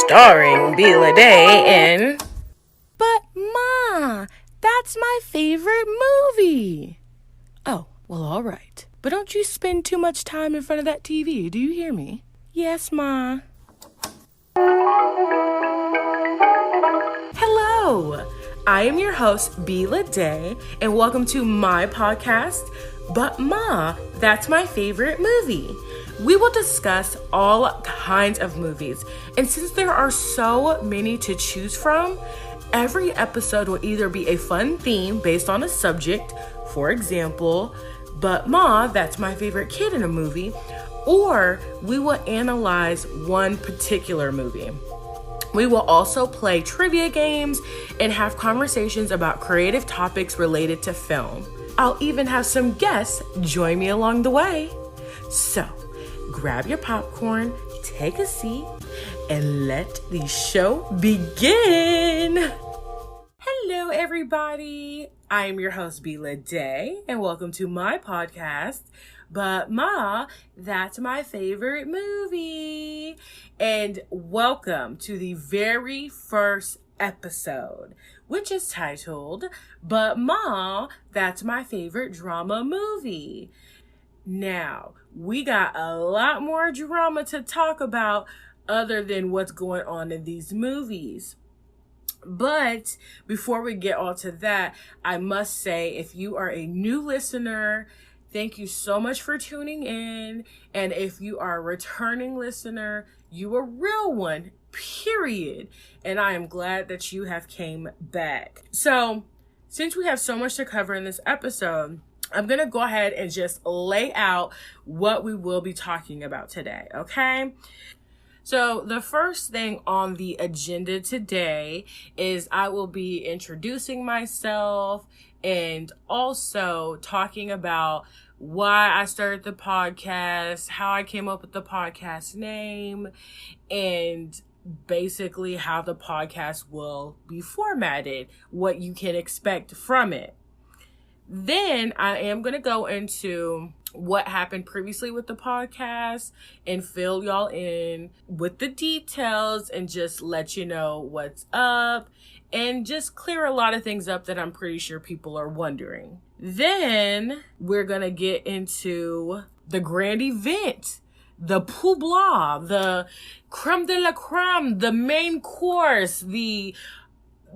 starring Bila Day and... But Ma, that's my favorite movie. Oh, well, all right. But don't you spend too much time in front of that TV, do you hear me? Yes, Ma. Hello, I am your host, Bila Day, and welcome to my podcast, But Ma, That's My Favorite Movie. We will discuss all kinds of movies, and since there are so many to choose from, every episode will either be a fun theme based on a subject, for example, But Ma, That's My Favorite Kid in a Movie, or we will analyze one particular movie. We will also play trivia games and have conversations about creative topics related to film. I'll even have some guests join me along the way. So, grab your popcorn, take a seat, and let the show begin. Hello, everybody. I am your host, Bila Day, and welcome to my podcast, But Ma, That's My Favorite Movie. And welcome to the very first episode, which is titled, But Ma, That's My Favorite Drama Movie. Now, we got a lot more drama to talk about other than what's going on in these movies. But before we get all to that, I must say, if you are a new listener, thank you so much for tuning in. And if you are a returning listener, you a real one, period. And I am glad that you have came back. So, since we have so much to cover in this episode, I'm going to go ahead and just lay out what we will be talking about today, okay? So the first thing on the agenda today is I will be introducing myself and also talking about why I started the podcast, how I came up with the podcast name, and basically how the podcast will be formatted, what you can expect from it. Then I am going to go into what happened previously with the podcast and fill y'all in with the details and just let you know what's up and just clear a lot of things up that I'm pretty sure people are wondering. Then we're going to get into the grand event, the pooblah, the creme de la creme, the main course, the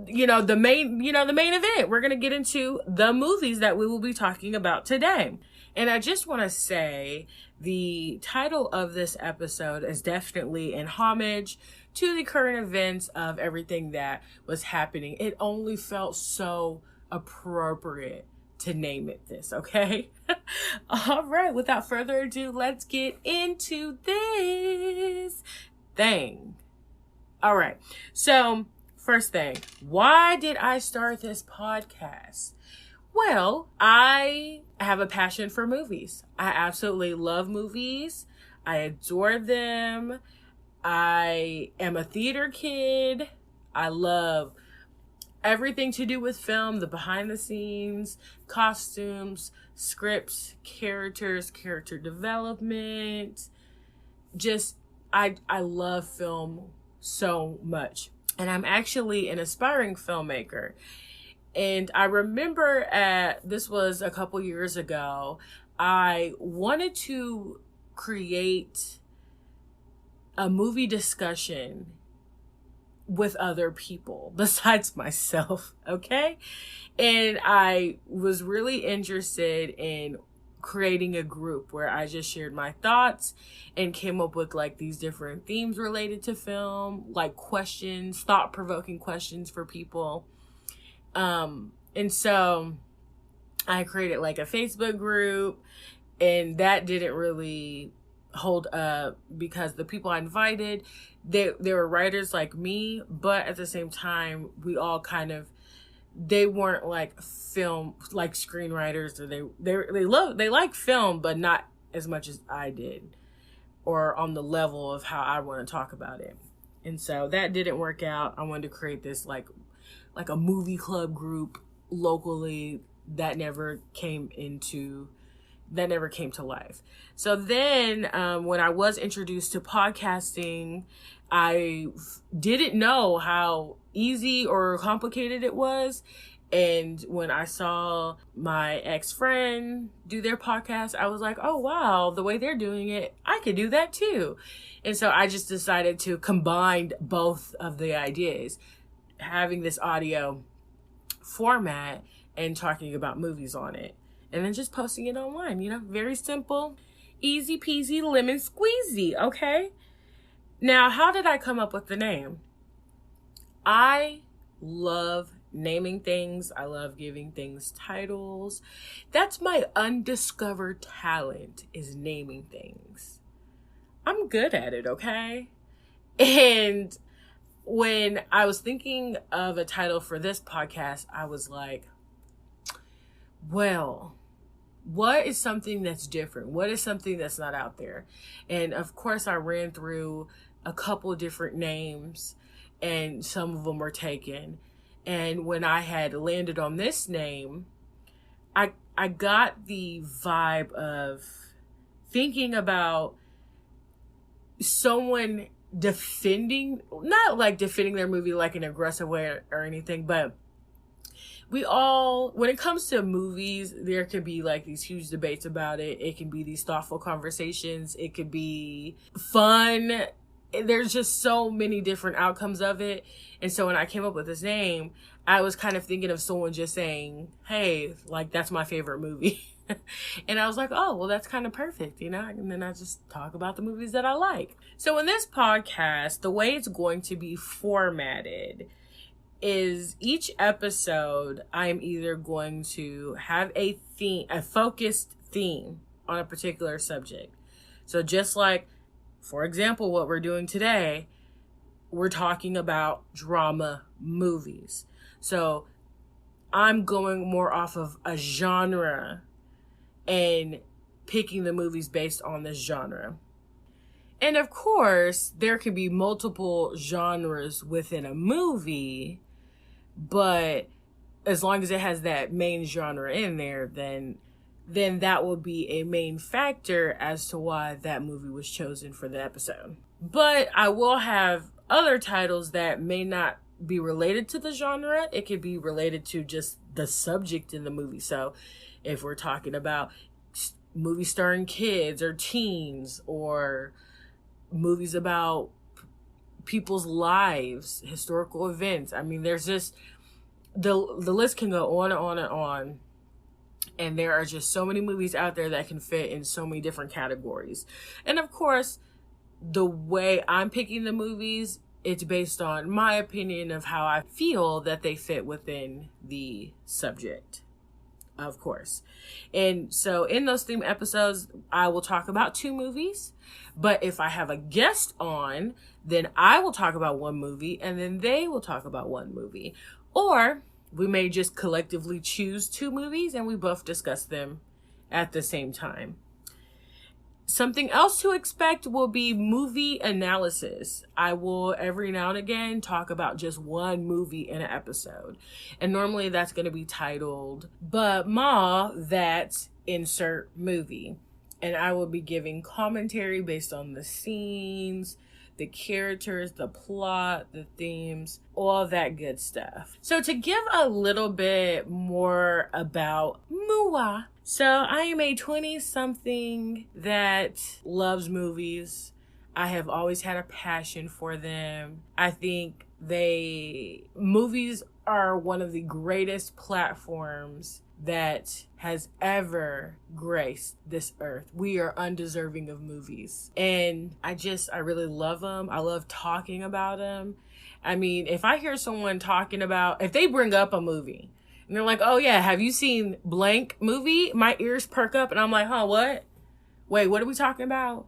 main event. We're going to get into the movies that we will be talking about today. And I just want to say the title of this episode is definitely in homage to the current events of everything that was happening. It only felt so appropriate to name it this, okay? All right, without further ado, let's get into this thing. All right, so first thing, why did I start this podcast? Well, I have a passion for movies. I absolutely love movies. I adore them. I am a theater kid. I love everything to do with film, the behind the scenes, costumes, scripts, characters, character development. Just, I love film so much. And I'm actually an aspiring filmmaker. And I remember this was a couple years ago, I wanted to create a movie discussion with other people besides myself, okay? And I was really interested in creating a group where I just shared my thoughts and came up with like these different themes related to film, like questions, thought-provoking questions for people. And so I created like a Facebook group, and that didn't really hold up because the people I invited, they were writers like me, but at the same time, we all they weren't like film, like screenwriters, or they like film, but not as much as I did, or on the level of how I want to talk about it. And so that didn't work out. I wanted to create this like a movie club group locally. That never came into that never came to life. So then when I was introduced to podcasting, I didn't know how easy or complicated it was. And when I saw my ex-friend do their podcast, I was like, oh, wow, the way they're doing it, I could do that too. And so I just decided to combine both of the ideas, having this audio format and talking about movies on it. And then just posting it online, very simple, easy peasy, lemon squeezy, okay? Now, how did I come up with the name? I love naming things. I love giving things titles. That's my undiscovered talent, is naming things. I'm good at it, okay? And when I was thinking of a title for this podcast, I was like, well, what is something that's different? What is something that's not out there? And of course, I ran through a couple different names, and some of them were taken. And when I had landed on this name, I got the vibe of thinking about someone not like defending their movie like an aggressive way or anything, but when it comes to movies, there can be like these huge debates about it. It can be these thoughtful conversations. It could be fun. There's just so many different outcomes of it. And so when I came up with this name, I was kind of thinking of someone just saying, hey, like, that's my favorite movie. And I was like, oh, well, that's kind of perfect, and then I just talk about the movies that I like. So in this podcast, the way it's going to be formatted is each episode, I'm either going to have a focused theme on a particular subject. So just like, for example, what we're doing today, we're talking about drama movies. So I'm going more off of a genre and picking the movies based on this genre. And of course, there can be multiple genres within a movie, but as long as it has that main genre in there, then that will be a main factor as to why that movie was chosen for the episode. But I will have other titles that may not be related to the genre. It could be related to just the subject in the movie. So if we're talking about movies starring kids or teens, or movies about people's lives, historical events, I mean, there's just the list can go on and on and on. And there are just so many movies out there that can fit in so many different categories. And of course, the way I'm picking the movies, it's based on my opinion of how I feel that they fit within the subject, of course. And so in those theme episodes, I will talk about 2 movies. But if I have a guest on, then I will talk about 1 movie, and then they will talk about 1 movie. Or we may just collectively choose 2 movies and we both discuss them at the same time. Something else to expect will be movie analysis. I will every now and again talk about just 1 movie in an episode. And normally that's going to be titled, But Ma, That's Insert Movie. And I will be giving commentary based on the scenes, the characters, the plot, the themes, all that good stuff. So to give a little bit more about Mua. So I am a 20-something that loves movies. I have always had a passion for them. I think movies are one of the greatest platforms that has ever graced this earth. We are undeserving of movies. And I really love them. I love talking about them. I mean, if I hear someone if they bring up a movie and they're like, oh yeah, have you seen blank movie? My ears perk up and I'm like, huh, what? Wait, what are we talking about?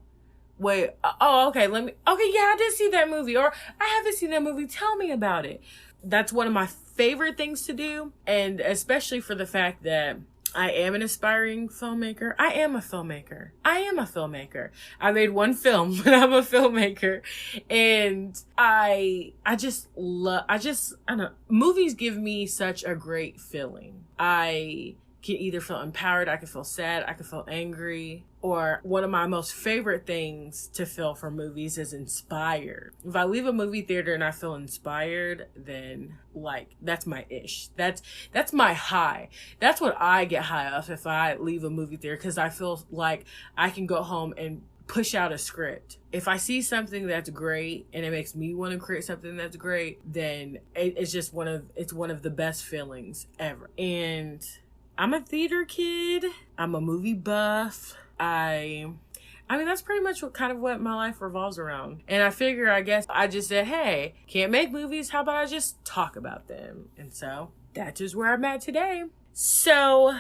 Wait, okay, yeah, I did see that movie, or I haven't seen that movie. Tell me about it. That's one of my favorite things to do. And especially for the fact that I am an aspiring filmmaker. I am a filmmaker. I made 1 film, but I'm a filmmaker. And I don't know. Movies give me such a great feeling. I can either feel empowered, I can feel sad, I can feel angry, or one of my most favorite things to feel from movies is inspired. If I leave a movie theater and I feel inspired, then like that's my ish. That's my high. That's what I get high off if I leave a movie theater, because I feel like I can go home and push out a script. If I see something that's great and it makes me want to create something that's great, then it's one of the best feelings ever. And I'm a theater kid. I'm a movie buff. I mean, that's pretty much what my life revolves around. And I figure, I guess I just said, hey, can't make movies. How about I just talk about them? And so that's just where I'm at today. So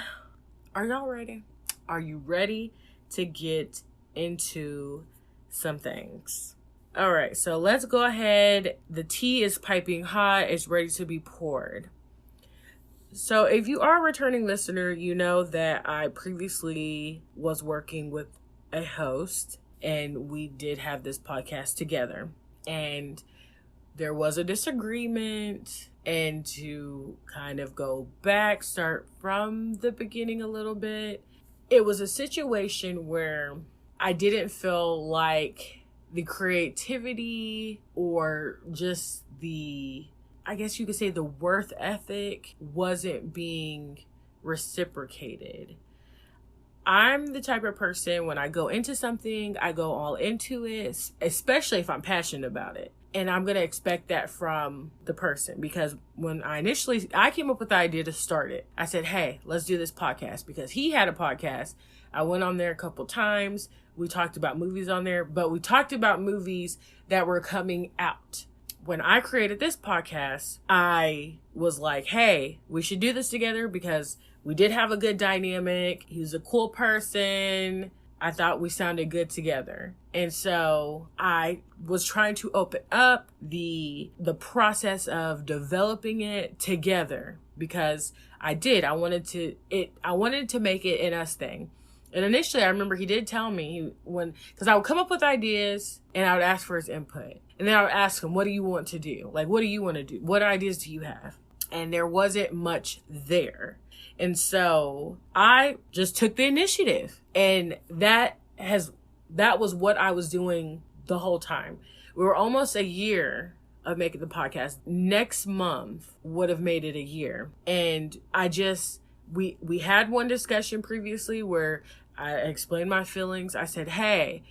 are y'all ready? Are you ready to get into some things? All right, so let's go ahead. The tea is piping hot. It's ready to be poured. So if you are a returning listener, you know that I previously was working with a host and we did have this podcast together, and there was a disagreement. And to kind of go back, start from the beginning a little bit, it was a situation where I didn't feel like the creativity or just I guess you could say the worth ethic wasn't being reciprocated. I'm the type of person, when I go into something, I go all into it, especially if I'm passionate about it. And I'm going to expect that from the person, because when I came up with the idea to start it, I said, hey, let's do this podcast, because he had a podcast. I went on there a couple times. We talked about movies on there, but we talked about movies that were coming out. When I created this podcast, I was like, hey, we should do this together because we did have a good dynamic. He was a cool person. I thought we sounded good together. And so I was trying to open up the process of developing it together, because I wanted to make it an us thing. And initially, I remember he did tell me because I would come up with ideas and I would ask for his input. And then I would ask him, what do you want to do? Like, what do you want to do? What ideas do you have? And there wasn't much there. And so I just took the initiative. And that was what I was doing the whole time. We were almost a year of making the podcast. Next month would have made it a year. And we had one discussion previously where I explained my feelings. I said, hey,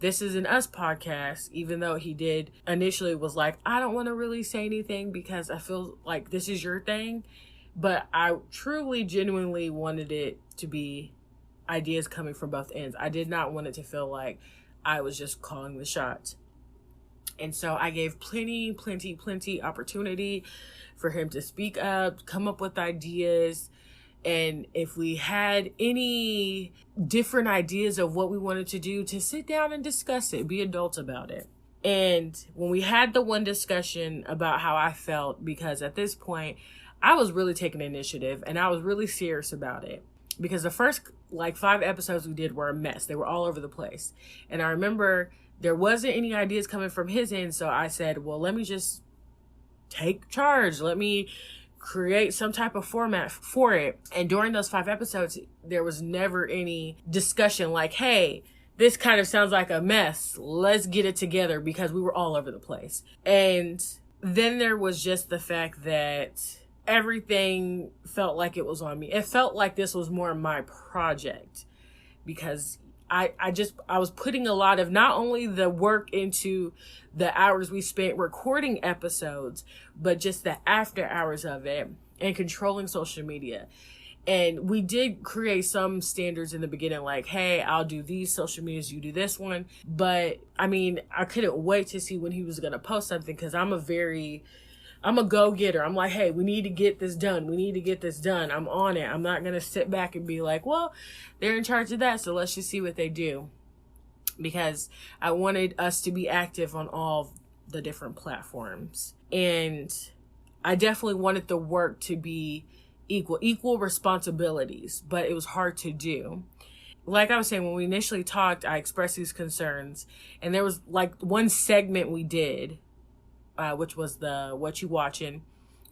this is an us podcast, even though he did initially was like, I don't want to really say anything because I feel like this is your thing. But I truly, genuinely wanted it to be ideas coming from both ends. I did not want it to feel like I was just calling the shots. And so I gave plenty opportunity for him to speak up, come up with ideas. And if we had any different ideas of what we wanted to do, to sit down and discuss it, be adults about it. And when we had the one discussion about how I felt, because at this point, I was really taking initiative and I was really serious about it. Because the first 5 episodes we did were a mess. They were all over the place. And I remember there wasn't any ideas coming from his end. So I said, well, let me just take charge. Let me create some type of format for it. And during those 5 episodes, there was never any discussion like, hey, this kind of sounds like a mess. Let's get it together, because we were all over the place. And then there was just the fact that everything felt like it was on me. It felt like this was more my project, because I was putting a lot of not only the work into the hours we spent recording episodes, but just the after hours of it and controlling social media. And we did create some standards in the beginning, like, hey, I'll do these social medias, you do this one. But I mean, I couldn't wait to see when he was going to post something, because I'm a go-getter. I'm like, hey, we need to get this done. We need to get this done. I'm on it. I'm not going to sit back and be like, well, they're in charge of that, so let's just see what they do. Because I wanted us to be active on all the different platforms. And I definitely wanted the work to be equal responsibilities, but it was hard to do. Like I was saying, when we initially talked, I expressed these concerns. And there was one segment we did, which was the What You Watching,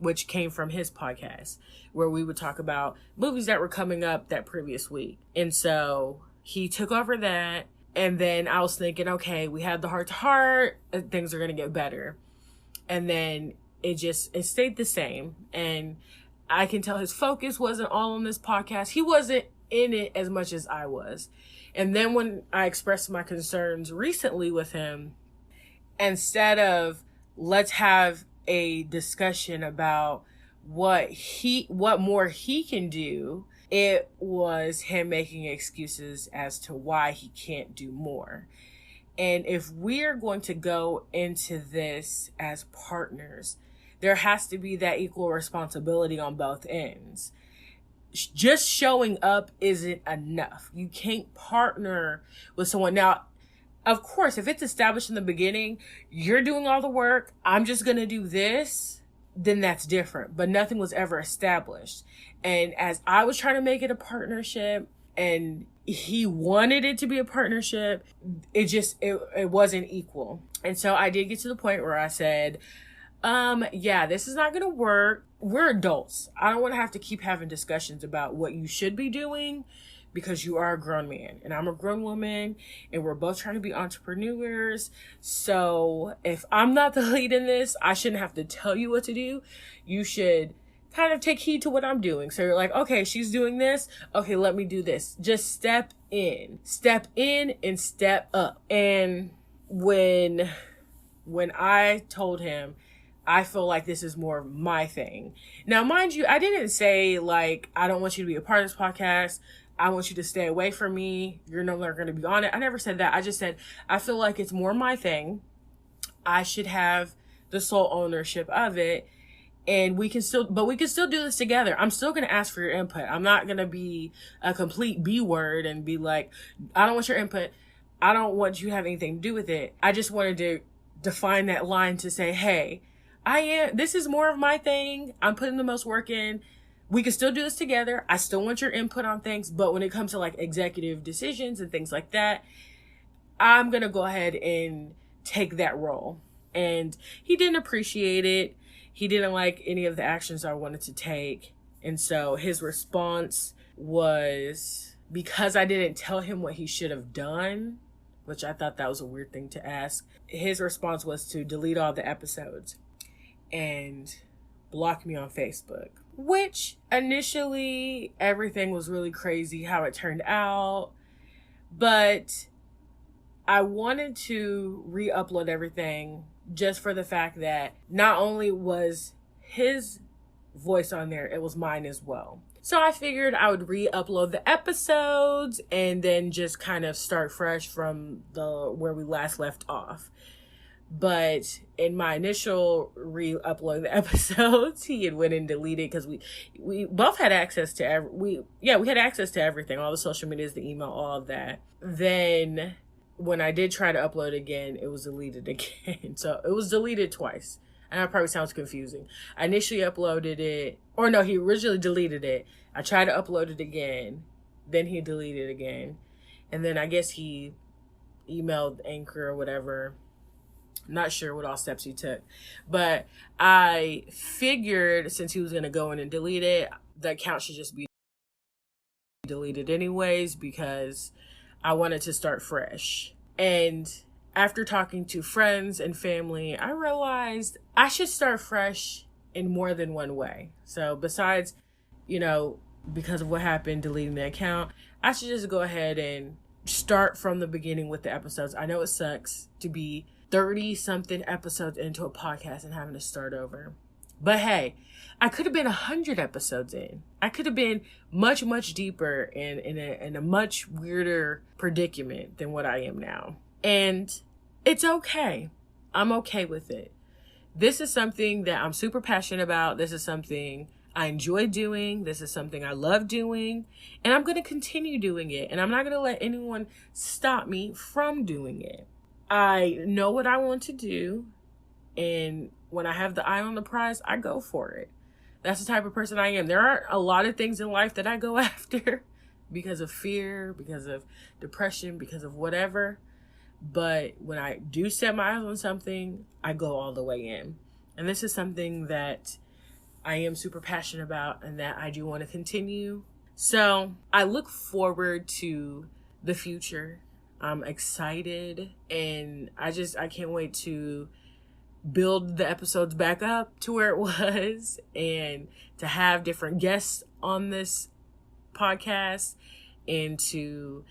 which came from his podcast, where we would talk about movies that were coming up that previous week. And so he took over that. And then I was thinking, okay, we had the heart to heart, things are going to get better. And then it stayed the same. And I can tell his focus wasn't all on this podcast. He wasn't in it as much as I was. And then when I expressed my concerns recently with him, instead of let's have a discussion about what more he can do, it was him making excuses as to why he can't do more. And if we're going to go into this as partners, there has to be that equal responsibility on both ends. Just showing up isn't enough. You can't partner with someone. Now, of course, if it's established in the beginning, you're doing all the work, I'm just going to do this, then that's different. But nothing was ever established. And as I was trying to make it a partnership and he wanted it to be a partnership, it wasn't equal. And so I did get to the point where I said, yeah, this is not going to work. We're adults. I don't want to have to keep having discussions about what you should be doing because you are a grown man and I'm a grown woman and we're both trying to be entrepreneurs. So if I'm not the lead in this, I shouldn't have to tell you what to do. You should kind of take heed to what I'm doing. So you're like, okay, she's doing this. Okay, let me do this. Just step in and step up. And when I told him, I feel like this is more of my thing. Now, mind you, I didn't say like, I don't want you to be a part of this podcast. I want you to stay away from me. You're no longer going to be on it. I never said that. I just said, I feel like it's more my thing. I should have the sole ownership of it. And we can still do this together. I'm still going to ask for your input. I'm not going to be a complete B word and be like, I don't want your input. I don't want you to have anything to do with it. I just wanted to define that line to say, hey, this is more of my thing. I'm putting the most work in. We can still do this together. I still want your input on things. But when it comes to like executive decisions and things like that, I'm going to go ahead and take that role. And he didn't appreciate it. He didn't like any of the actions I wanted to take. And so his response was, because I didn't tell him what he should have done, which I thought that was a weird thing to ask. His response was to delete all the episodes and block me on Facebook, which initially everything was really crazy how it turned out. But I wanted to re-upload everything just for the fact that not only was his voice on there, it was mine as well. So I figured I would re-upload the episodes and then just kind of start fresh from where we last left off. But in my initial re-upload the episodes, he had went and deleted because we both had access to we had access to everything, all the social medias, the email, all of that. Then when I did try to upload again, it was deleted again. So it was deleted twice. And that probably sounds confusing. I initially uploaded it, or no, he originally deleted it. I tried to upload it again. Then he deleted it again. And then I guess he emailed Anchor or whatever. Not sure what all steps he took. But I figured since he was going to go in and delete it, the account should just be deleted anyways because I wanted to start fresh. And after talking to friends and family, I realized I should start fresh in more than one way. So besides, because of what happened, deleting the account, I should just go ahead and start from the beginning with the episodes. I know it sucks to be 30-something episodes into a podcast and having to start over. But hey, I could have been 100 episodes in. I could have been much, much deeper in a much weirder predicament than what I am now. And it's okay. I'm okay with it. This is something that I'm super passionate about. This is something I enjoy doing. This is something I love doing. And I'm going to continue doing it. And I'm not going to let anyone stop me from doing it. I know what I want to do. And when I have the eye on the prize, I go for it. That's the type of person I am. There are a lot of things in life that I go after because of fear, because of depression, because of whatever. But when I do set my eyes on something, I go all the way in. And this is something that I am super passionate about and that I do want to continue. So I look forward to the future. I'm excited, and I can't wait to build the episodes back up to where it was and to have different guests on this podcast and to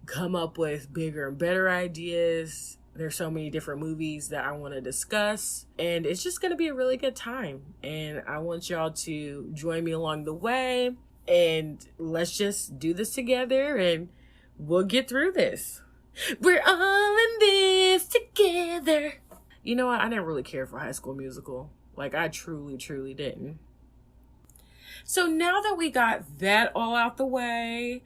come up with bigger and better ideas. There's so many different movies that I want to discuss, and it's just going to be a really good time. And I want y'all to join me along the way, and let's just do this together and we'll get through this. We're all in this together. You know what? I didn't really care for High School Musical. Like, I truly didn't. So now that we got that all out the way,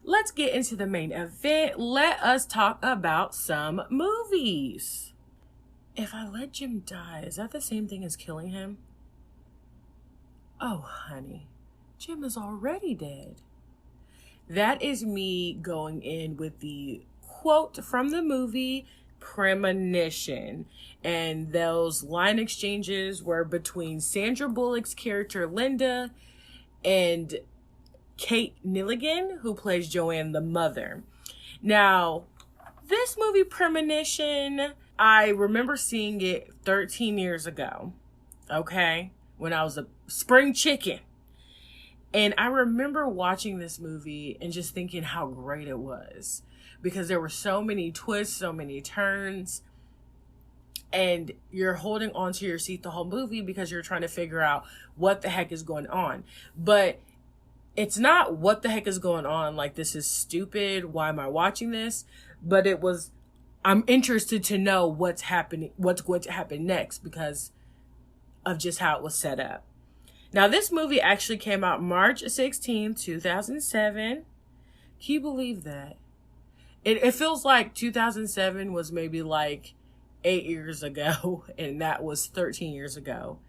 let's get into the main event. Let us talk about some movies. If I let Jim die, is that the same thing as killing him? Oh, honey, Jim is already dead. That is me going in with the quote from the movie Premonition. And those line exchanges were between Sandra Bullock's character Linda and Kate Milligan, who plays Joanne the mother. Now, this movie Premonition, I remember seeing it 13 years ago, okay, when I was a spring chicken. And I remember watching this movie and just thinking how great it was, because there were so many twists, so many turns, and you're holding onto your seat the whole movie because you're trying to figure out what the heck is going on. But it's not what the heck is going on, like this is stupid, why am I watching this? But it was, I'm interested to know what's happening, what's going to happen next because of just how it was set up. Now, this movie actually came out March 16, 2007. Can you believe that? It feels like 2007 was maybe like 8 years ago, and that was 13 years ago.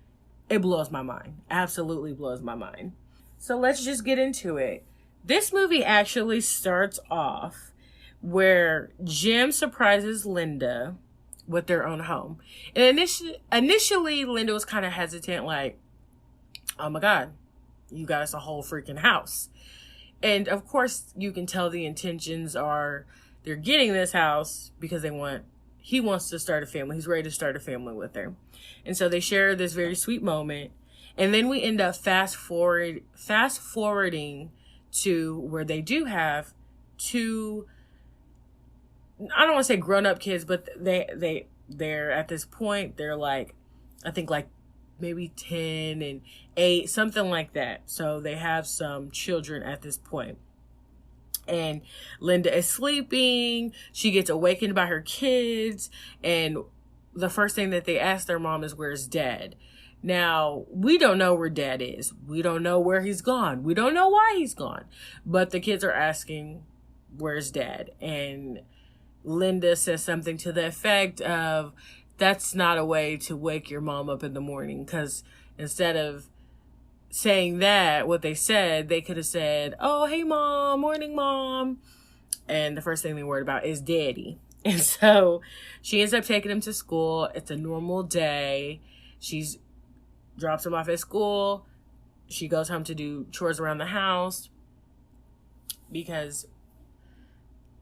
It blows my mind. Absolutely blows my mind. So let's just get into it. This movie actually starts off where Jim surprises Linda with their own home. And initially Linda was kind of hesitant, like, oh my God, you got us a whole freaking house. And of course you can tell the intentions are they're getting this house because he wants to start a family. He's ready to start a family with her. And so they share this very sweet moment. And then we end up fast forwarding to where they do have two, I don't want to say grown up kids, but they're at this point, they're like, I think like maybe 10 and 8, something like that. So they have some children at this point. And Linda is sleeping. She gets awakened by her kids. And the first thing that they ask their mom is, where's Dad? Now, we don't know where Dad is. We don't know where he's gone. We don't know why he's gone. But the kids are asking, where's Dad? And Linda says something to the effect of, that's not a way to wake your mom up in the morning. Because instead of saying that, what they said, they could have said, oh, hey, Mom, morning, Mom. And the first thing they worried about is Daddy. And so she ends up taking him to school. It's a normal day. She drops him off at school. She goes home to do chores around the house because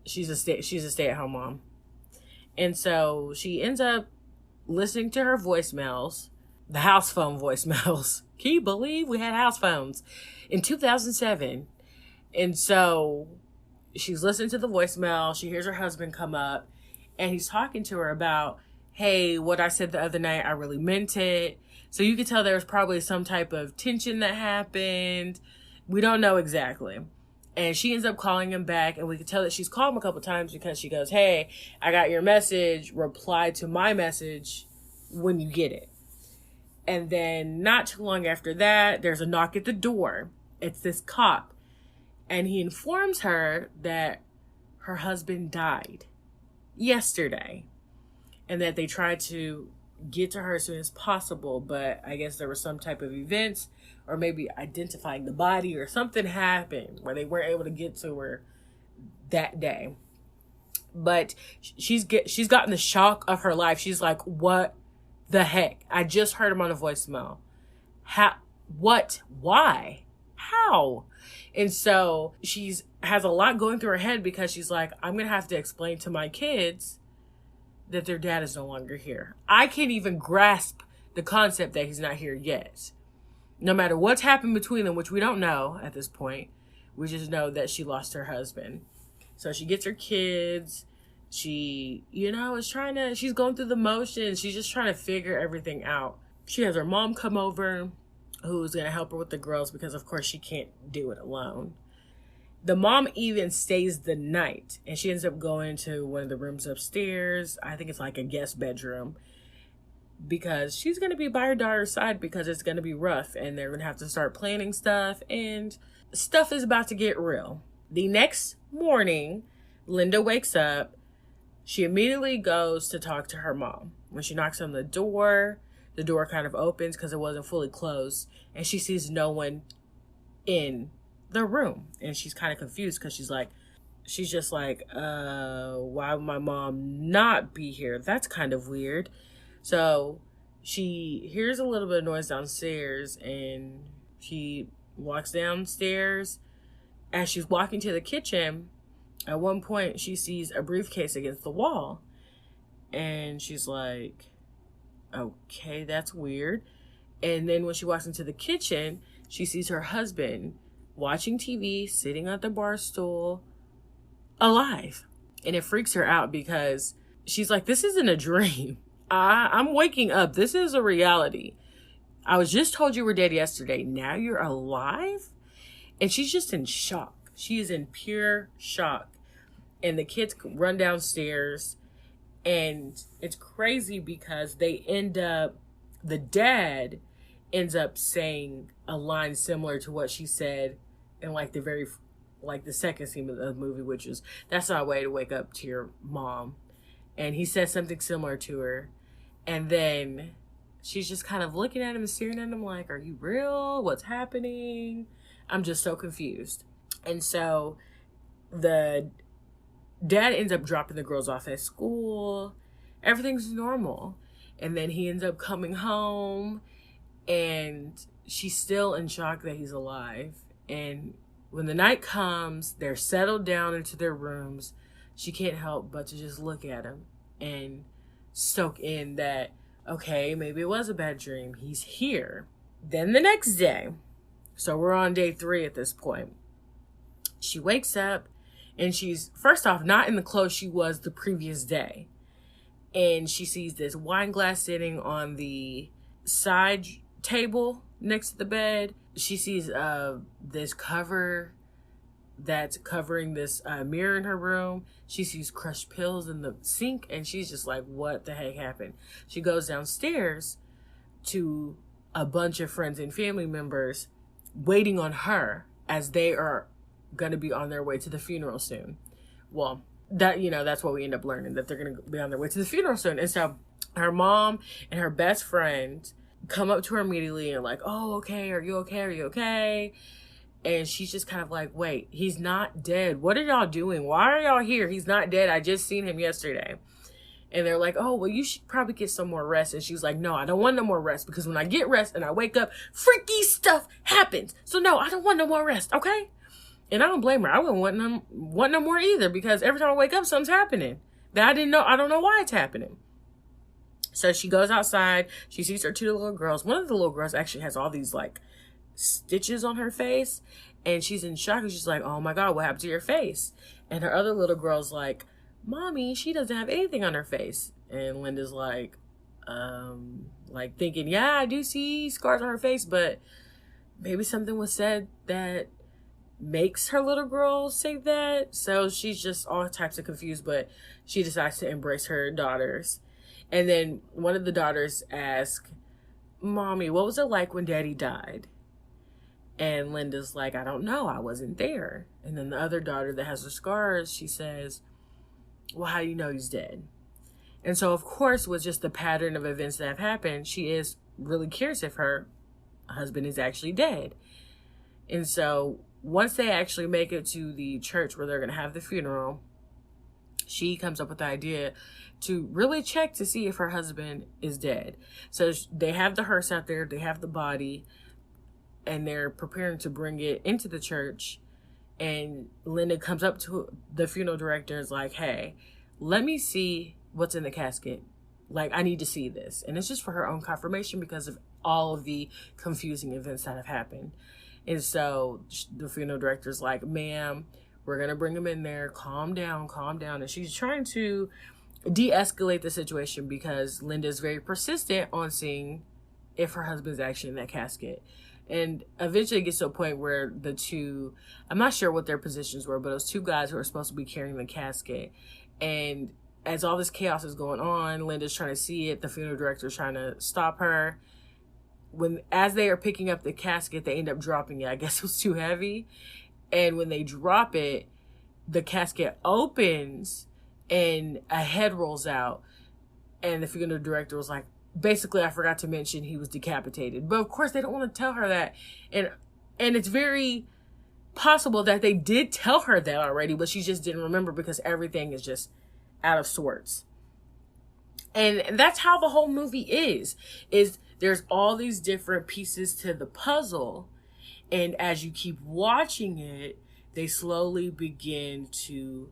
she's a stay-at-home mom. And so she ends up listening to her voicemails, the house phone voicemails. Can you believe we had house phones in 2007? And so she's listening to the voicemail. She hears her husband come up and he's talking to her about, hey, what I said the other night, I really meant it. So you could tell there was probably some type of tension that happened. We don't know exactly. And she ends up calling him back, and we could tell that she's called him a couple times because she goes, hey, I got your message. Reply to my message when you get it. And then not too long after that, there's a knock at the door. It's this cop. And he informs her that her husband died yesterday. And that they tried to get to her as soon as possible. But I guess there was some type of events or maybe identifying the body or something happened where they weren't able to get to her that day. But she's gotten the shock of her life. She's like, what the heck? I just heard him on a voicemail. How? What? Why? How? And so has a lot going through her head because she's like, I'm going to have to explain to my kids that their dad is no longer here. I can't even grasp the concept that he's not here yet. No matter what's happened between them, which we don't know at this point, we just know that she lost her husband. So she gets her kids. She, she's going through the motions. She's just trying to figure everything out. She has her mom come over, who's going to help her with the girls because, of course, she can't do it alone. The mom even stays the night, and she ends up going to one of the rooms upstairs. I think it's like a guest bedroom, because she's going to be by her daughter's side because it's going to be rough, and they're going to have to start planning stuff, and stuff is about to get real. The next morning, Linda wakes up. She immediately goes to talk to her mom. When she knocks on the door kind of opens because it wasn't fully closed, and she sees no one in the room. And she's kind of confused because she's just like, why would my mom not be here? That's kind of weird. So she hears a little bit of noise downstairs, and she walks downstairs. As she's walking to the kitchen, at one point she sees a briefcase against the wall, and she's like, okay, that's weird. And then when she walks into the kitchen, she sees her husband watching TV, sitting at the bar stool, alive. And it freaks her out because she's like, this isn't a dream. I'm waking up. This is a reality. I was just told you were dead yesterday. Now you're alive? And she's just in shock. She is in pure shock. And the kids run downstairs. And it's crazy because the dad ends up saying a line similar to what she said in the second scene of the movie, which is, that's not a way to wake up to your mom. And he says something similar to her. And then she's just kind of looking at him and staring at him like, are you real? What's happening? I'm just so confused. And so the dad ends up dropping the girls off at school. Everything's normal. And then he ends up coming home, and she's still in shock that he's alive. And when the night comes, they're settled down into their rooms. She can't help but to just look at him and soak in that, okay, maybe it was a bad dream. He's here. Then the next day, so we're on day 3 at this point, she wakes up, and she's, first off, not in the clothes she was the previous day. And she sees this wine glass sitting on the side table next to the bed. She sees this cover that's covering this mirror in her room. She sees crushed pills in the sink, and she's just like, what the heck happened? She goes downstairs to a bunch of friends and family members waiting on her as they are going to be on their way to the funeral soon. Well, that's what we end up learning, that they're going to be on their way to the funeral soon. And so her mom and her best friend come up to her immediately and like, oh, okay, are you okay? Are you okay? And she's just kind of like, wait, he's not dead. What are y'all doing? Why are y'all here? He's not dead. I just seen him yesterday. And they're like, oh, well, you should probably get some more rest. And she's like, no, I don't want no more rest, because when I get rest and I wake up, freaky stuff happens. So no, I don't want no more rest, okay? And I don't blame her. I wouldn't want no more either, because every time I wake up, something's happening that I didn't know. I don't know why it's happening. So she goes outside. She sees her 2 little girls. One of the little girls actually has all these like stitches on her face, and she's in shock. And she's like, oh my God, what happened to your face? And her other little girl's like, Mommy, she doesn't have anything on her face. And Linda's like thinking, yeah, I do see scars on her face, but maybe something was said that makes her little girl say that. So she's just all types of confused, but she decides to embrace her daughters. And then one of the daughters asks, Mommy, what was it like when Daddy died? And Linda's like, I don't know, I wasn't there. And then the other daughter that has the scars, she says, well, how do you know he's dead? And so, of course, with just the pattern of events that have happened, she is really curious if her husband is actually dead. And so once they actually make it to the church where they're going to have the funeral, she comes up with the idea to really check to see if her husband is dead. So they have the hearse out there, they have the body, and they're preparing to bring it into the church. And Linda comes up to the funeral director and is like, hey, let me see what's in the casket. Like, I need to see this. And it's just for her own confirmation because of all of the confusing events that have happened. And so the funeral director's like, ma'am, we're going to bring him in there. Calm down, calm down. And she's trying to de-escalate the situation because Linda's very persistent on seeing if her husband's actually in that casket. And eventually it gets to a point where the two, I'm not sure what their positions were, but those two guys who are supposed to be carrying the casket. And as all this chaos is going on, Linda's trying to see it. The funeral director is trying to stop her. As they are picking up the casket, they end up dropping it. I guess it was too heavy. And when they drop it, the casket opens and a head rolls out. And the funeral director was like, basically, I forgot to mention he was decapitated. But of course, they don't want to tell her that. And it's very possible that they did tell her that already, but she just didn't remember because everything is just out of sorts. And that's how the whole movie is there's all these different pieces to the puzzle. And as you keep watching it, they slowly begin to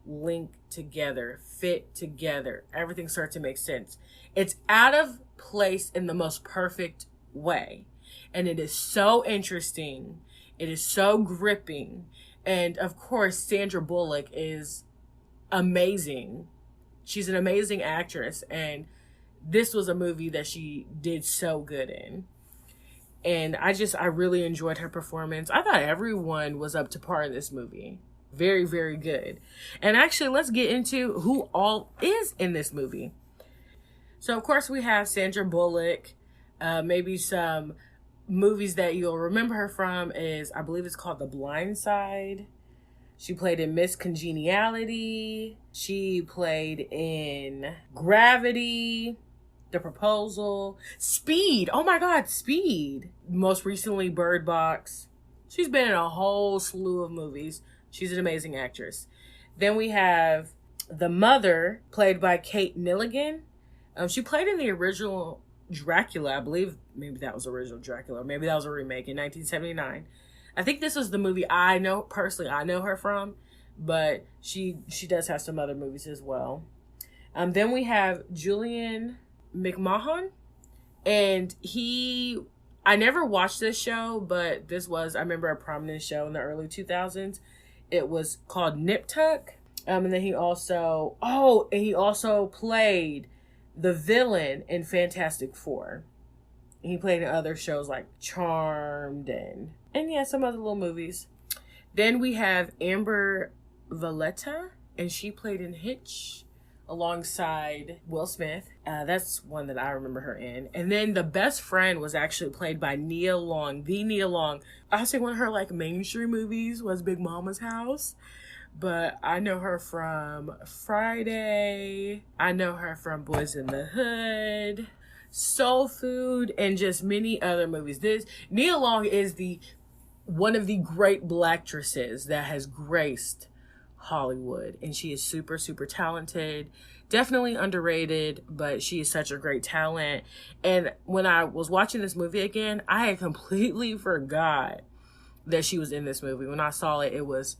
link together, fit together. Everything starts to make sense. It's out of place in the most perfect way. And it is so interesting. It is so gripping. And of course, Sandra Bullock is amazing. She's an amazing actress. And this was a movie that she did so good in. And I really enjoyed her performance. I thought everyone was up to par in this movie. Very, very good. And actually, let's get into who all is in this movie. So, of course, we have Sandra Bullock. Maybe some movies that you'll remember her from is, I believe it's called The Blind Side. She played in Miss Congeniality. She played in Gravity, The Proposal, Speed. Oh my God, Speed. Most recently, Bird Box. She's been in a whole slew of movies. She's an amazing actress. Then we have the mother, played by Kate Milligan. She played in the original Dracula. I believe maybe that was original Dracula. Maybe that was a remake in 1979. I think this was the movie I know her from, but she does have some other movies as well. Then we have Julian McMahon, and I never watched this show, but I remember a prominent show in the early 2000s. It was called Nip Tuck. And then he also played the villain in Fantastic Four. He played in other shows like Charmed and yeah, some other little movies. Then we have Amber Valletta, and she played in Hitch alongside Will Smith. That's one that I remember her in. And then the best friend was actually played by Nia Long, the Nia Long. I say one of her like mainstream movies was Big Mama's House, but I know her from Friday. I know her from Boys in the Hood, Soul Food, and just many other movies. Nia Long is one of the great blackstresses that has graced Hollywood, and she is super, super talented. Definitely underrated, but she is such a great talent. And when I was watching this movie again, I had completely forgot that she was in this movie. When I saw it, it was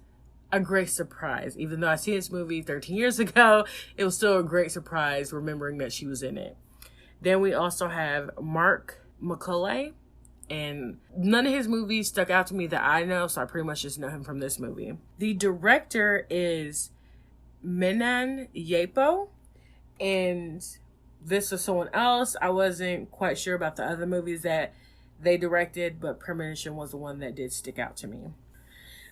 a great surprise. Even though I seen this movie 13 years ago, it was still a great surprise remembering that she was in it. Then we also have Mark McCulley, and none of his movies stuck out to me that I know, so I pretty much just know him from this movie. The director is Menan Yepo, and this is someone else. I wasn't quite sure about the other movies that they directed, but Premonition was the one that did stick out to me.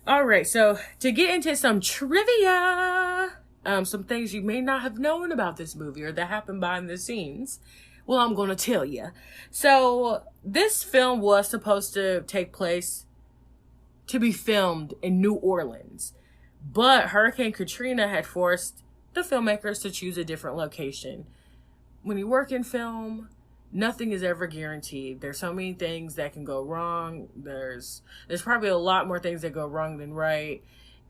All right, so to get into some trivia, some things you may not have known about this movie or that happened behind the scenes, well, I'm going to tell you. So this film was supposed to be filmed in New Orleans, but Hurricane Katrina had forced the filmmakers to choose a different location. When you work in film, nothing is ever guaranteed. There's so many things that can go wrong. There's probably a lot more things that go wrong than right.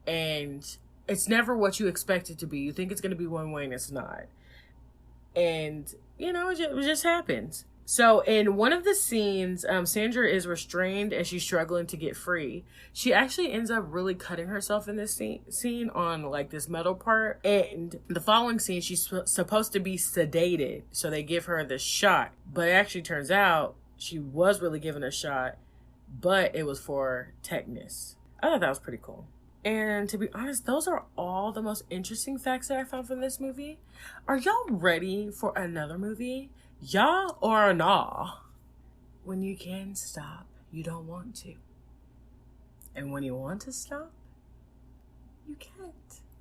And it's never what you expect it to be. You think it's going to be one way and it's not. And, you know, it just happens. So in one of the scenes, Sandra is restrained and she's struggling to get free. She actually ends up really cutting herself in this scene on like this metal part. And the following scene, she's supposed to be sedated. So they give her the shot. But it actually turns out she was really given a shot, but it was for tetanus. I thought that was pretty cool. And to be honest, those are all the most interesting facts that I found from this movie. Are y'all ready for another movie? Yeah or nah? When you can stop, you don't want to. And when you want to stop, you can't.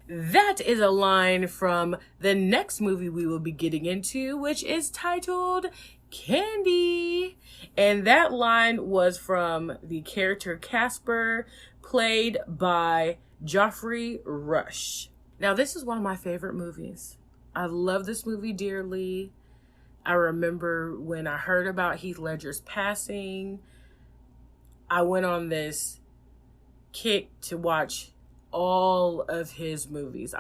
That is a line from the next movie we will be getting into, which is titled Candy. And that line was from the character Casper, played by Geoffrey Rush. Now, this is one of my favorite movies. I love this movie dearly. I remember when I heard about Heath Ledger's passing, I went on this kick to watch all of his movies.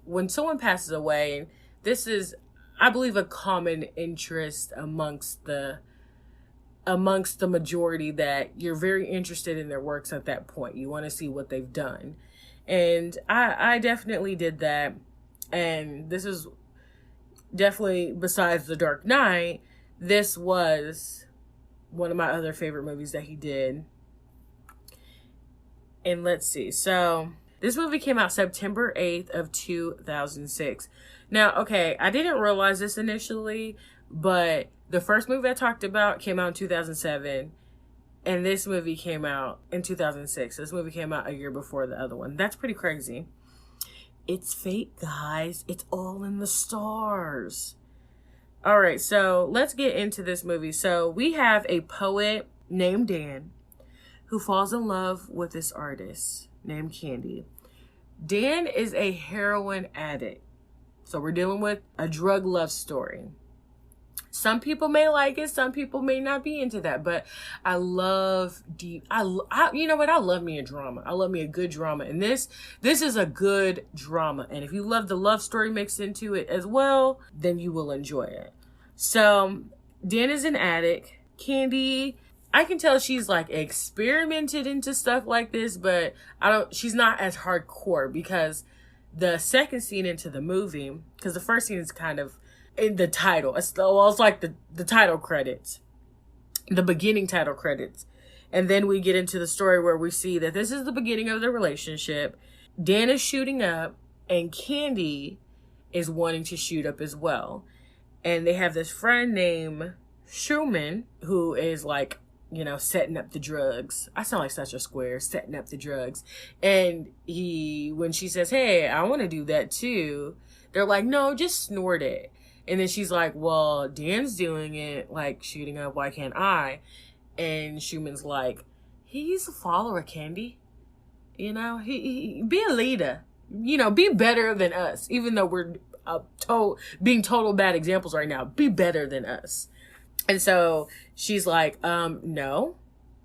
When someone passes away, this is, I believe, a common interest amongst the majority, that you're very interested in their works at that point. You want to see what they've done. And I definitely did that. And this is definitely, besides The Dark Knight, this was one of my other favorite movies that he did. And let's see. So this movie came out September 8th of 2006. Now, okay, I didn't realize this initially, but the first movie I talked about came out in 2007, and this movie came out in 2006. This movie came out a year before the other one. That's pretty crazy. It's fate, guys. It's all in the stars. All right, so let's get into this movie. So we have a poet named Dan who falls in love with this artist named Candy. Dan is a heroin addict. So we're dealing with a drug love story. Some people may like it, some people may not be into that, but I love you know what? I love me a drama. I love me a good drama. And this is a good drama. And if you love the love story mixed into it as well, then you will enjoy it. So Dan is an addict. Candy, I can tell she's like experimented into stuff like this, but she's not as hardcore, because the second scene into the movie, because the first scene is kind of in the title. It's like the title credits, the beginning title credits. And then we get into the story where we see that this is the beginning of the relationship. Dan is shooting up and Candy is wanting to shoot up as well. And they have this friend named Schumann who is like, you know, setting up the drugs. I sound like such a square, setting up the drugs. And when she says, hey, I want to do that too, they're like, no, just snort it. And then she's like, well, Dan's doing it, like shooting up, why can't I? And Schumann's like, he's a follower, Candy. You know, he be a leader. You know, be better than us. Even though we're being total bad examples right now, be better than us. And so she's like, no,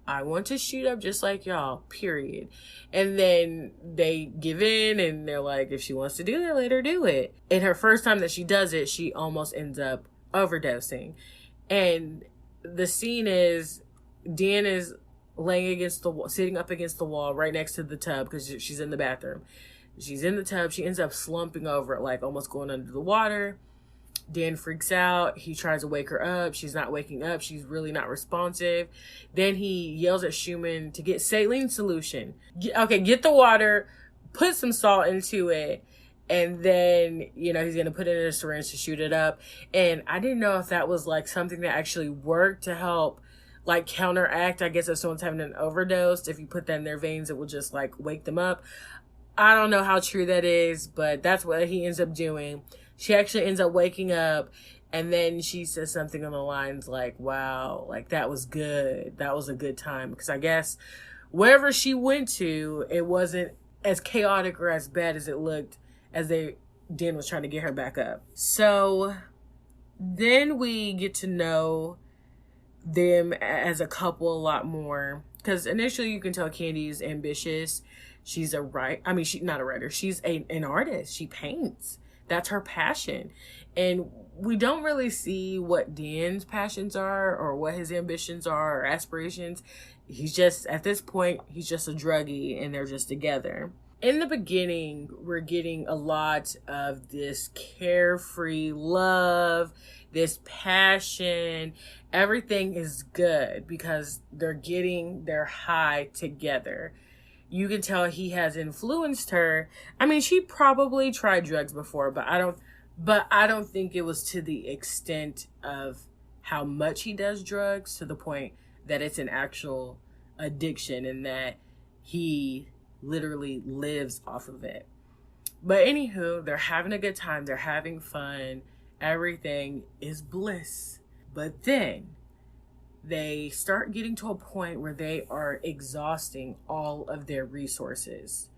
I want to shoot up just like y'all, period. And then they give in and they're like, if she wants to do that, let her do it. And her first time that she does it, she almost ends up overdosing. And the scene is Dan is laying against the wall, sitting up against the wall right next to the tub, because she's in the bathroom. She's in the tub. She ends up slumping over it, like almost going under the water. Dan freaks out. He tries to wake her up. She's not waking up. She's really not responsive. Then he yells at Schumann to get saline solution. Get the water, put some salt into it, and then, you know, he's going to put it in a syringe to shoot it up. And I didn't know if that was like something that actually worked to help like counteract, I guess, if someone's having an overdose. If you put that in their veins, it will just like wake them up. I don't know how true that is, but that's what he ends up doing. She actually ends up waking up, and then she says something on the lines like, wow, like that was good. That was a good time. Because I guess wherever she went to, it wasn't as chaotic or as bad as it looked as Dan was trying to get her back up. So then we get to know them as a couple a lot more. Because initially you can tell Candy is ambitious. She's she's not a writer. She's an artist. She paints. That's her passion. And we don't really see what Dan's passions are or what his ambitions are or aspirations. He's just, at this point, he's just a druggie and they're just together. In the beginning, we're getting a lot of this carefree love, this passion. Everything is good because they're getting their high together. You can tell he has influenced her. I mean, she probably tried drugs before, but I don't think it was to the extent of how much he does drugs, to the point that it's an actual addiction and that he literally lives off of it. But anywho, they're having a good time. They're having fun. Everything is bliss. But then they start getting to a point where they are exhausting all of their resources.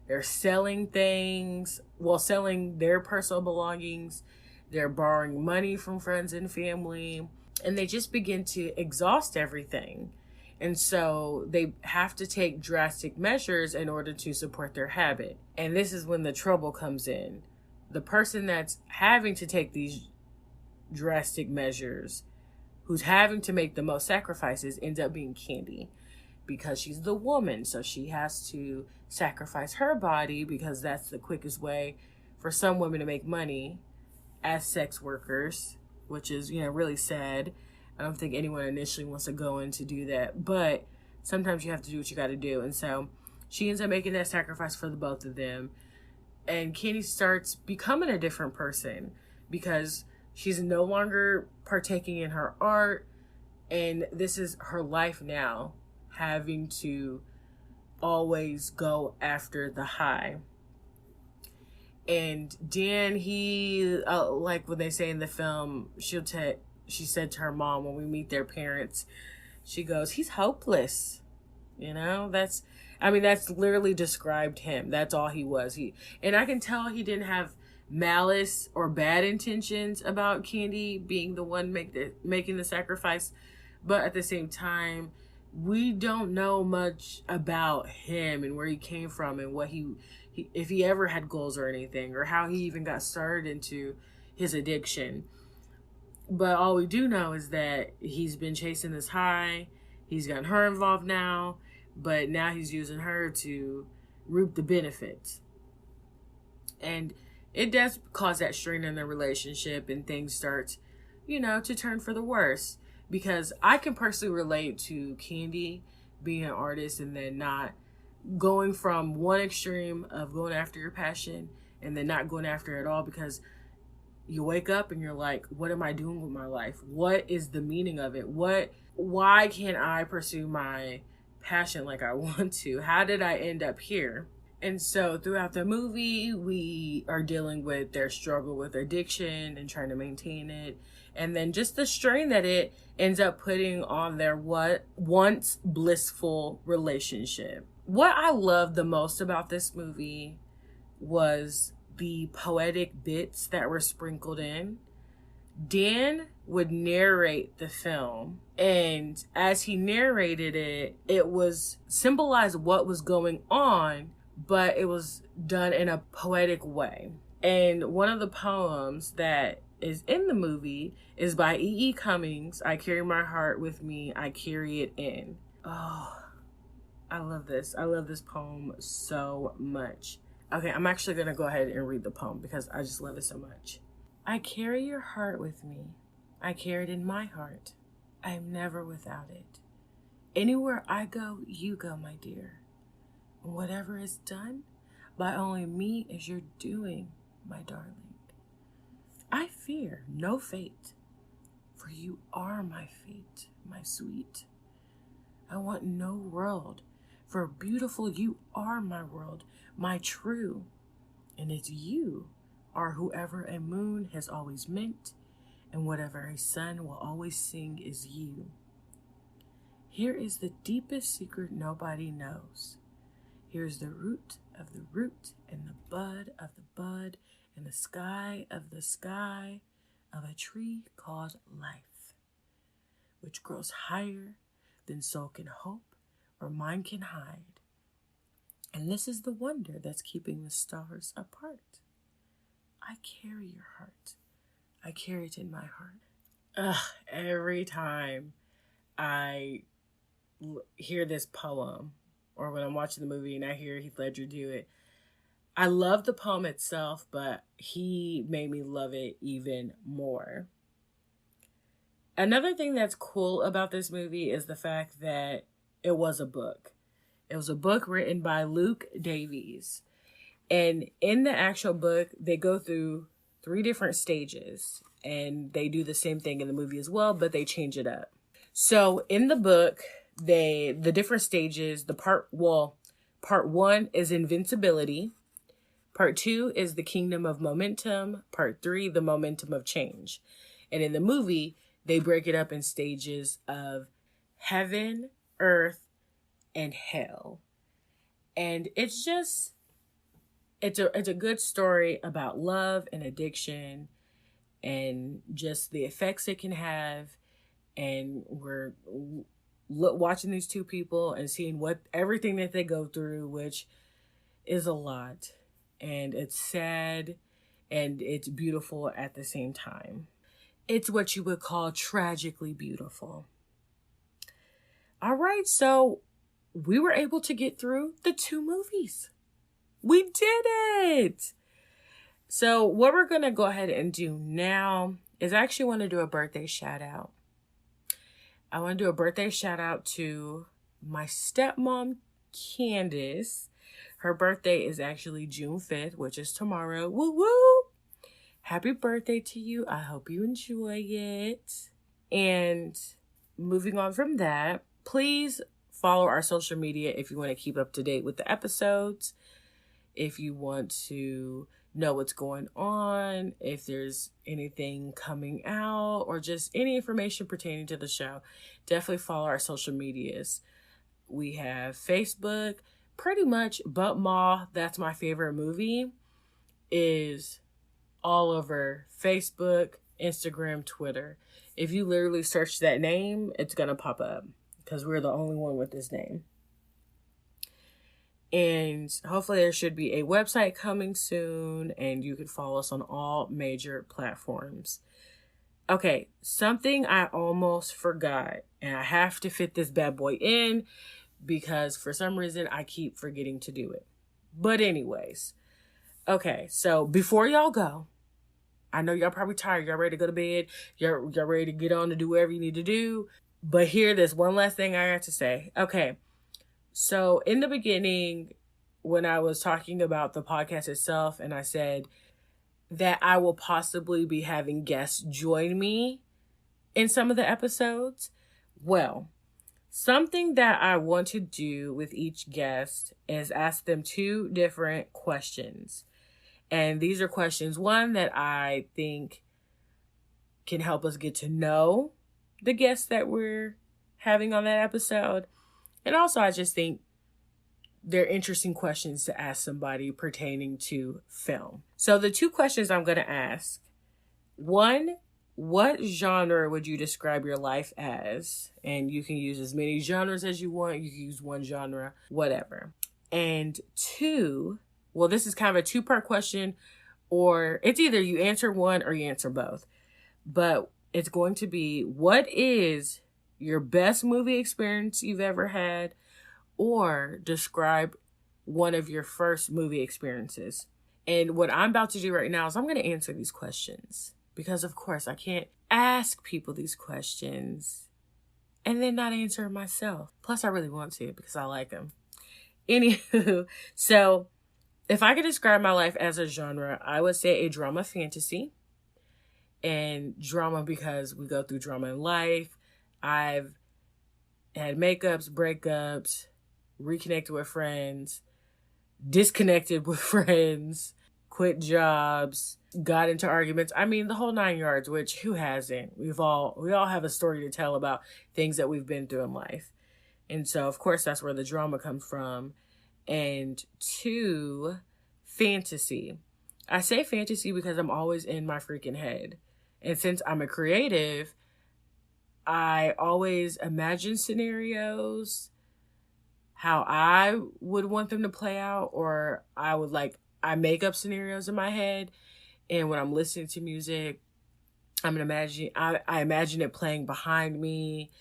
They're selling things, selling their personal belongings. They're borrowing money from friends and family. And they just begin to exhaust everything. And so they have to take drastic measures in order to support their habit. And this is when the trouble comes in. The person that's having to take these drastic measures, who's having to make the most sacrifices, ends up being Candy, because she's the woman. So she has to sacrifice her body because that's the quickest way for some women to make money as sex workers, which is, really sad. I don't think anyone initially wants to go in to do that, but sometimes you have to do what you got to do. And so she ends up making that sacrifice for the both of them. And Candy starts becoming a different person because she's no longer partaking in her art. And this is her life now, having to always go after the high. And Dan, he, like when they say in the film, she said to her mom when we meet their parents, she goes, he's hopeless. That's literally described him. That's all he was. And I can tell he didn't have malice or bad intentions about Candy being the one making the sacrifice. But at the same time, we don't know much about him and where he came from and what he if he ever had goals or anything, or how he even got started into his addiction. But all we do know is that he's been chasing this high. He's gotten her involved now, but now he's using her to reap the benefits. And it does cause that strain in the relationship, and things start, to turn for the worse. Because I can personally relate to Candy being an artist and then not going from one extreme of going after your passion and then not going after it at all, because you wake up and you're like, what am I doing with my life? What is the meaning of it? Why can't I pursue my passion like I want to? How did I end up here? And so throughout the movie, we are dealing with their struggle with addiction and trying to maintain it. And then just the strain that it ends up putting on their once blissful relationship. What I loved the most about this movie was the poetic bits that were sprinkled in. Dan would narrate the film, and as he narrated it, it was symbolized what was going on, but it was done in a poetic way. And one of the poems that is in the movie is by E.E. Cummings. I carry my heart with me, I carry it in. Oh, I love this. I love this poem so much. Okay, I'm actually going to go ahead and read the poem because I just love it so much. I carry your heart with me. I carry it in my heart. I am never without it. Anywhere I go, you go, my dear. And whatever is done, by only me is your doing, my darling. I fear no fate, for you are my fate, my sweet. I want no world, for beautiful you are my world, my true. And it's you are whoever a moon has always meant, and whatever a sun will always sing is you. Here is the deepest secret nobody knows. Here's the root of the root, and the bud of the bud, and the sky of the sky of a tree called life, which grows higher than soul can hope or mind can hide. And this is the wonder that's keeping the stars apart. I carry your heart. I carry it in my heart. Every time I hear this poem, or when I'm watching the movie and I hear Heath Ledger do it, I love the poem itself, but he made me love it even more. Another thing that's cool about this movie is the fact that it was a book. It was a book written by Luke Davies. And in the actual book, they go through 3 different stages. And they do the same thing in the movie as well, but they change it up. So in the book, the different stages, part 1 is invincibility. Part 2 is the kingdom of momentum. Part 3, the momentum of change. And in the movie, they break it up in stages of heaven, earth, and hell. And it's a good story about love and addiction and just the effects it can have. And we're watching these 2 people and seeing everything that they go through, which is a lot. And it's sad and it's beautiful at the same time. It's what you would call tragically beautiful. All right, so we were able to get through the 2 movies. We did it! So what we're going to go ahead and do now is I actually want to do a birthday shout out. I want to do a birthday shout out to my stepmom, Candace. Her birthday is actually June 5th, which is tomorrow. Woo woo! Happy birthday to you. I hope you enjoy it. And moving on from that, please follow our social media if you want to keep up to date with the episodes. If you want to know what's going on, if there's anything coming out, or just any information pertaining to the show, definitely follow our social medias. We have Facebook, pretty much But Ma, That's My Favorite Movie, is all over Facebook, Instagram, Twitter. If you literally search that name, it's going to pop up because we're the only one with this name. And hopefully there should be a website coming soon, and you can follow us on all major platforms. Okay, something I almost forgot, and I have to fit this bad boy in because for some reason I keep forgetting to do it. But anyways, okay, so before y'all go, I know y'all probably tired. Y'all ready to go to bed. Y'all ready to get on to do whatever you need to do. But here, there's one last thing I got to say. Okay, so in the beginning, when I was talking about the podcast itself, and I said that I will possibly be having guests join me in some of the episodes. Well, something that I want to do with each guest is ask them 2 different questions. And these are questions, one, that I think can help us get to know the guests that we're having on that episode. And also, I just think they're interesting questions to ask somebody pertaining to film. So the 2 questions I'm going to ask. 1, what genre would you describe your life as? And you can use as many genres as you want. You can use 1 genre, whatever. And 2, well, this is kind of a 2-part question, or it's either you answer one or you answer both. But it's going to be, what is your best movie experience you've ever had? Or describe one of your first movie experiences. And what I'm about to do right now is I'm going to answer these questions. Because, of course, I can't ask people these questions and then not answer them myself. Plus, I really want to because I like them. Anywho, so if I could describe my life as a genre, I would say a drama fantasy. And drama because we go through drama in life. I've had makeups, breakups, reconnected with friends, disconnected with friends, quit jobs, got into arguments. I mean, the whole 9 yards, which who hasn't? We all have a story to tell about things that we've been through in life. And so, of course, that's where the drama comes from. And 2, fantasy. I say fantasy because I'm always in my freaking head. And since I'm a creative, I always imagine scenarios, how I would want them to play out, or I make up scenarios in my head, and when I'm listening to music, I imagine it playing behind me,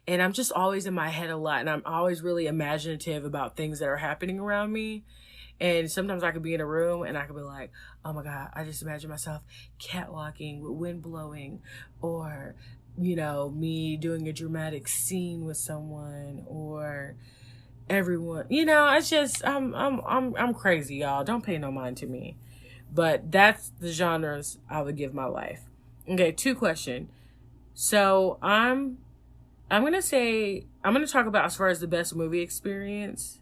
and I'm just always in my head a lot, and I'm always really imaginative about things that are happening around me. And sometimes I could be in a room and I could be like, oh my God, I just imagine myself catwalking with wind blowing, or, me doing a dramatic scene with someone, or everyone, it's just, I'm crazy, y'all. Don't pay no mind to me. But that's the genres I would give my life. Okay, 2 questions. So I'm going to talk about as far as the best movie experience,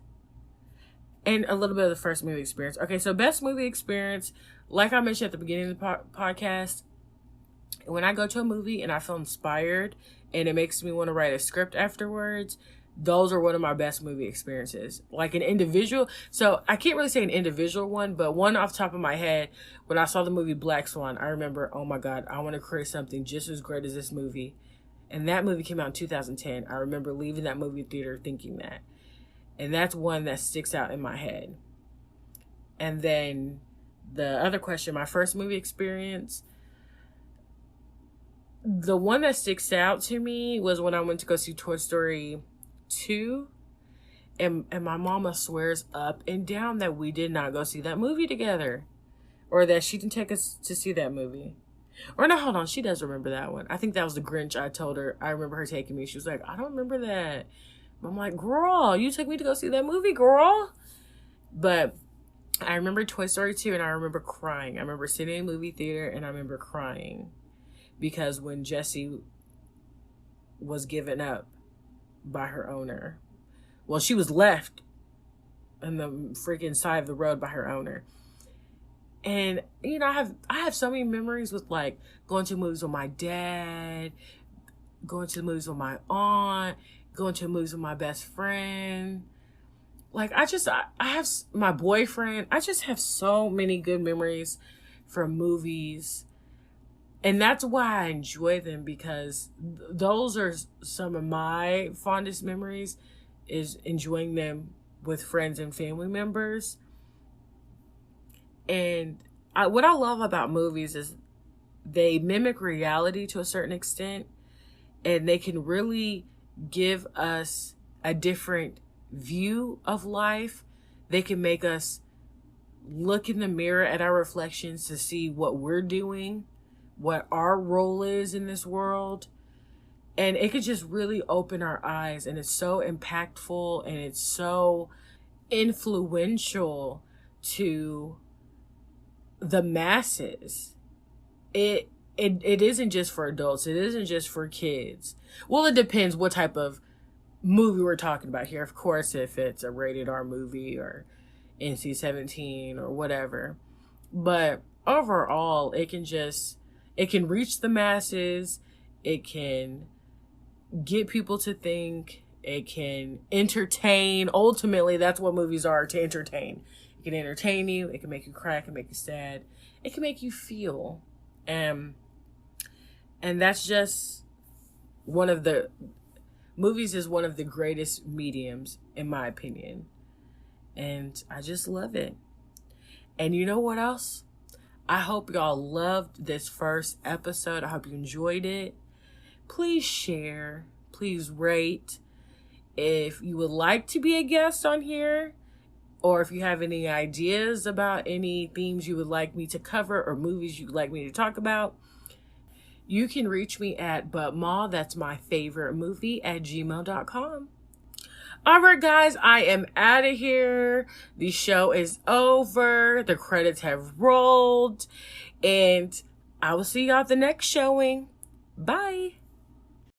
and a little bit of the first movie experience. Okay, so best movie experience, like I mentioned at the beginning of the podcast, when I go to a movie and I feel inspired and it makes me want to write a script afterwards, those are one of my best movie experiences. Like an individual, so I can't really say an individual one, but one off the top of my head, when I saw the movie Black Swan, I remember, oh my God, I want to create something just as great as this movie. And that movie came out in 2010. I remember leaving that movie theater thinking that. And that's one that sticks out in my head. And then the other question, my first movie experience, the one that sticks out to me was when I went to go see Toy Story 2. And my mama swears up and down that we did not go see that movie together. Or that she didn't take us to see that movie. Or no, hold on, she does remember that one. I think that was the Grinch. I told her, I remember her taking me. She was like, I don't remember that. I'm like, girl, you took me to go see that movie, girl. But I remember Toy Story 2 and I remember crying. I remember sitting in a movie theater and I remember crying. Because when Jessie was given up by her owner, well, she was left on the freaking side of the road by her owner. And, I have so many memories with, like, going to movies with my dad, going to the movies with my aunt, going to movies with my best friend. Like, I have my boyfriend. I just have so many good memories from movies. And that's why I enjoy them, because those are some of my fondest memories, is enjoying them with friends and family members. And what I love about movies is they mimic reality to a certain extent, and they can really give us a different view of life. They can make us look in the mirror at our reflections to see what we're doing, what our role is in this world. And it could just really open our eyes, and it's so impactful and it's so influential to the masses. It isn't just for adults. It isn't just for kids. Well, it depends what type of movie we're talking about here. Of course, if it's a rated R movie or NC-17 or whatever. But overall, it can reach the masses. It can get people to think. It can entertain. Ultimately, that's what movies are, to entertain. It can entertain you. It can make you cry. It can make you sad. It can make you feel. And that's just movies is one of the greatest mediums, in my opinion. And I just love it. And you know what else? I hope y'all loved this first episode. I hope you enjoyed it. Please share. Please rate. If you would like to be a guest on here, or if you have any ideas about any themes you would like me to cover or movies you'd like me to talk about, you can reach me at butma, that's my favorite movie, @gmail.com. All right, guys, I am out of here. The show is over. The credits have rolled. And I will see y'all at the next showing. Bye.